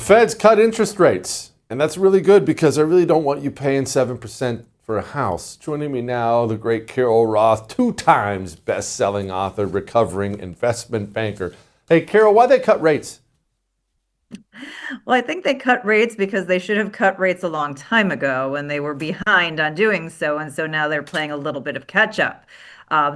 Fed's cut interest rates, and that's really good because I really don't want you paying 7% for a house. Joining me now, the great Carol Roth, 2 times best-selling author, recovering investment banker. Hey, Carol, why'd they cut rates? Well, I think they cut rates because they should have cut rates a long time ago and they were behind on doing so. And so now they're playing a little bit of catch up.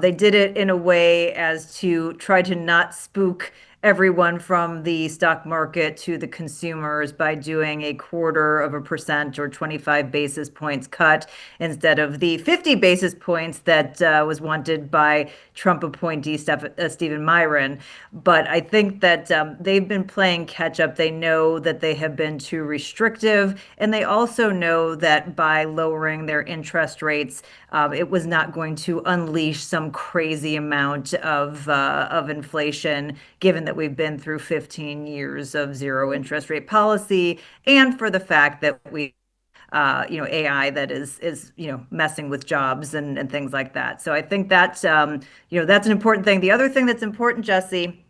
They did it in a way as to try to not spook everyone from the stock market to the consumers by doing a 1/4% or 25 basis points cut instead of the 50 basis points that was wanted by Trump appointee Stephen Myron. But I think that they've been playing catch up. They know that they have been too restrictive, and they also know that by lowering their interest rates, it was not going to unleash some crazy amount of inflation, given that we've been through 15 years of zero interest rate policy, and for the fact that AI that is messing with jobs and things like that. So I think that's an important thing. The other thing that's important, Jesse,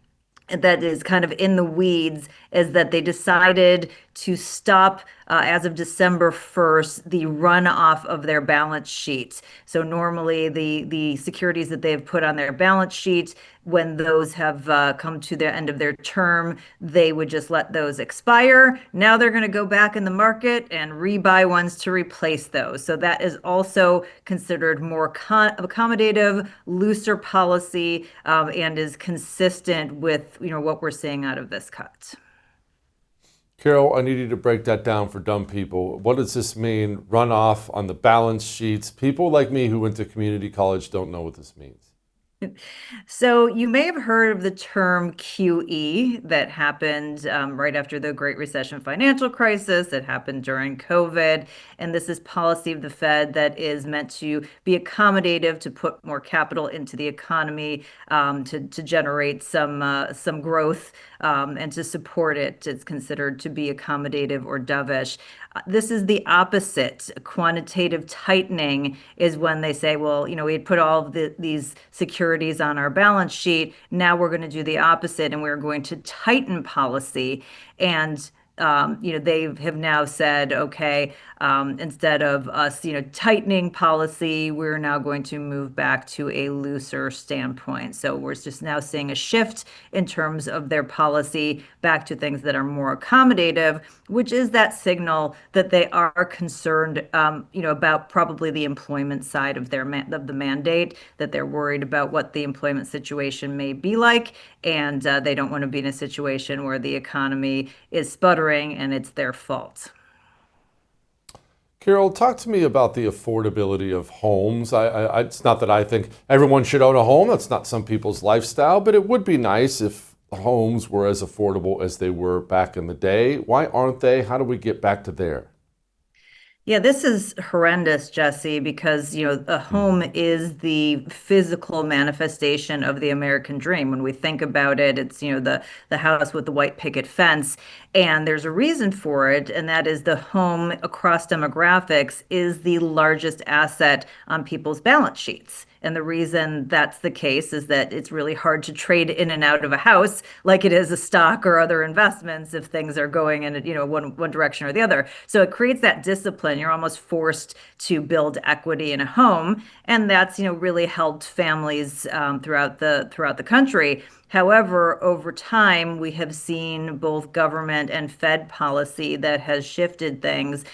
that is kind of in the weeds is that they decided to stop, as of December 1st, the runoff of their balance sheet. So normally the securities that they've put on their balance sheet, when those have come to the end of their term, they would just let those expire. Now they're going to go back in the market and rebuy ones to replace those. So that is also considered more accommodative, looser policy, and is consistent with what we're seeing out of this cut. Carol, I need you to break that down for dumb people. What does this mean? Runoff on the balance sheets. People like me who went to community college don't know what this means. So you may have heard of the term QE that happened right after the Great Recession financial crisis. It happened during COVID. And this is policy of the Fed that is meant to be accommodative, to put more capital into the economy, to generate some growth, and to support it. It's considered to be accommodative or dovish. This is the opposite. Quantitative tightening is when they say, well, we had put all of these securities on our balance sheet. Now we're going to do the opposite, and we're going to tighten policy. And they have now said, okay, instead of us, tightening policy, we're now going to move back to a looser standpoint. So we're just now seeing a shift in terms of their policy back to things that are more accommodative, which is that signal that they are concerned, about probably the employment side of of the mandate, that they're worried about what the employment situation may be like, and they don't want to be in a situation where the economy is sputtering and it's their fault. Carol, talk to me about the affordability of homes. It's not that I think everyone should own a home. That's not some people's lifestyle, but it would be nice if homes were as affordable as they were back in the day. Why aren't they? How do we get back to there? Yeah, this is horrendous, Jesse, because, a home is the physical manifestation of the American dream. When we think about it, it's, the house with the white picket fence. And there's a reason for it, and that is the home across demographics is the largest asset on people's balance sheets. And the reason that's the case is that it's really hard to trade in and out of a house like it is a stock or other investments if things are going in, one direction or the other. So it creates that discipline. You're almost forced to build equity in a home, and that's really helped families throughout the country. However, over time, we have seen both government and Fed policy that has shifted things.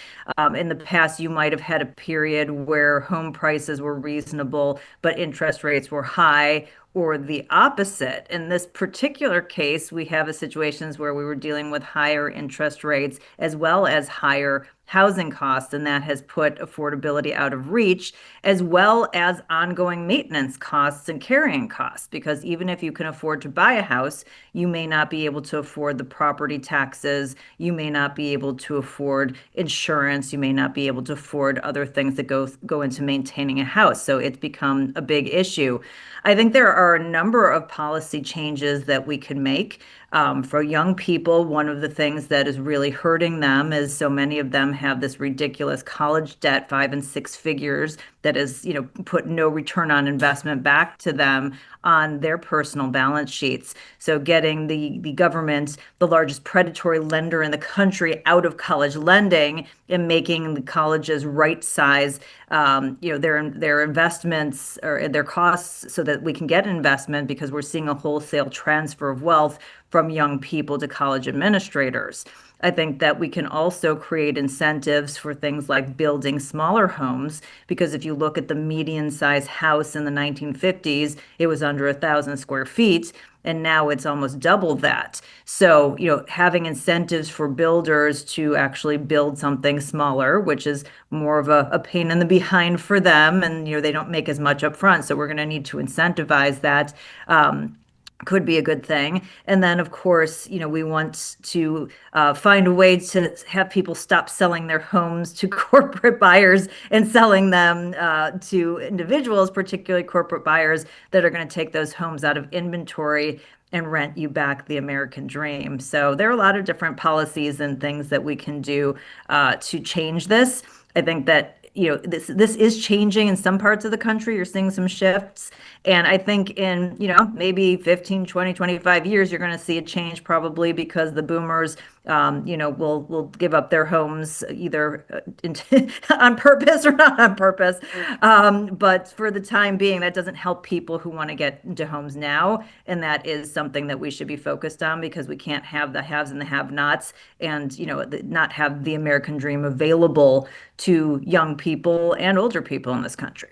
In the past, you might have had a period where home prices were reasonable, but interest rates were high, or the opposite. In this particular case, we have a situations where we were dealing with higher interest rates as well as higher housing costs, and that has put affordability out of reach, as well as ongoing maintenance costs and carrying costs. Because even if you can afford to buy a house, you may not be able to afford the property taxes, you may not be able to afford insurance, you may not be able to afford other things that go into maintaining a house. So it's become a big issue. I think there are a number of policy changes that we could make. For young people, one of the things that is really hurting them is so many of them have this ridiculous college debt, 5 and 6 figures, that has, put no return on investment back to them on their personal balance sheets. So getting the government, the largest predatory lender in the country, out of college lending and making the colleges right size, their investments or their costs so that we can get investment, because we're seeing a wholesale transfer of wealth from young people to college administrators. I think that we can also create incentives for things like building smaller homes, because if you look at the median size house in the 1950s, it was under 1,000 square feet. And now it's almost double that. So, having incentives for builders to actually build something smaller, which is more of a pain in the behind for them, and they don't make as much up front. So we're going to need to incentivize that. Could be a good thing. And then, of course, we want to find a way to have people stop selling their homes to corporate buyers and selling them to individuals, particularly corporate buyers that are going to take those homes out of inventory and rent you back the American dream. So there are a lot of different policies and things that we can do to change this. I think that this is changing in some parts of the country. You're seeing some shifts. And I think in, maybe 15, 20, 25 years, you're going to see a change, probably because the boomers, will give up their homes either on purpose or not on purpose. But for the time being, that doesn't help people who want to get into homes now. And that is something that we should be focused on, because we can't have the haves and the have-nots and, not have the American dream available to young people and older people in this country.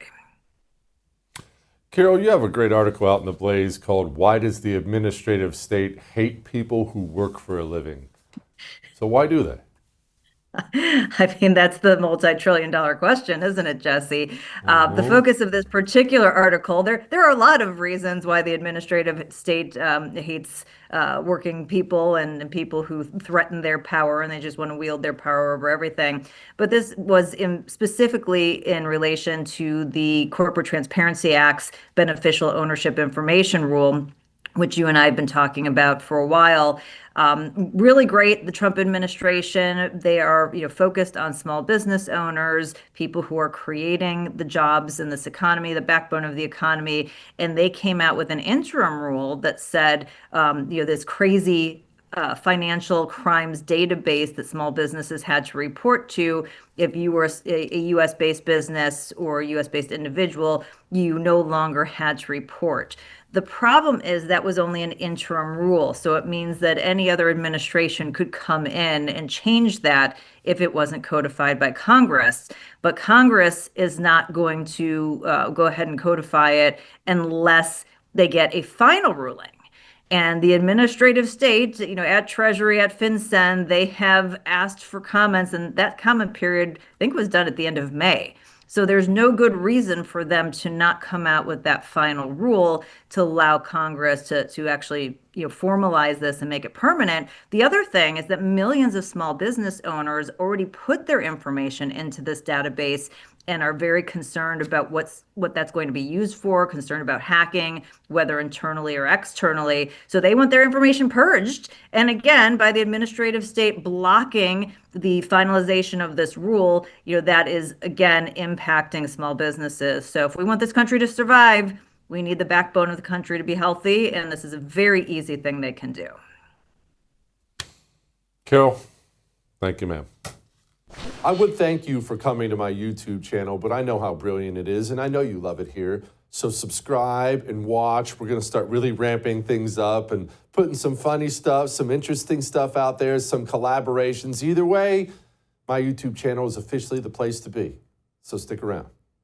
Carol, you have a great article out in the Blaze called "Why Does the Administrative State Hate People Who Work for a Living?" So why do they? I mean, that's the multi-trillion-dollar question, isn't it, Jesse? The focus of this particular article, there are a lot of reasons why the administrative state hates working people and people who threaten their power, and they just want to wield their power over everything. But this was specifically in relation to the Corporate Transparency Act's beneficial ownership information rule, which you and I have been talking about for a while. Really great. The Trump administration, they are, focused on small business owners, people who are creating the jobs in this economy, the backbone of the economy. And they came out with an interim rule that said, this crazy financial crimes database that small businesses had to report to. If you were a US based business or a US based individual, you no longer had to report. The problem is that was only an interim rule. So it means that any other administration could come in and change that if it wasn't codified by Congress. But Congress is not going to go ahead and codify it unless they get a final ruling. And the administrative state, at Treasury, at FinCEN, they have asked for comments, and that comment period, I think, was done at the end of May. So there's no good reason for them to not come out with that final rule to allow Congress to actually formalize this and make it permanent. The other thing is that millions of small business owners already put their information into this database and are very concerned about what that's going to be used for, concerned about hacking, whether internally or externally. So they want their information purged. And again, by the administrative state blocking the finalization of this rule, that is, again, impacting small businesses. So if we want this country to survive, we need the backbone of the country to be healthy. And this is a very easy thing they can do. Carol, thank you, ma'am. I would thank you for coming to my YouTube channel, but I know how brilliant it is, and I know you love it here. So subscribe and watch. We're going to start really ramping things up and putting some funny stuff, some interesting stuff out there, some collaborations. Either way, my YouTube channel is officially the place to be. So stick around.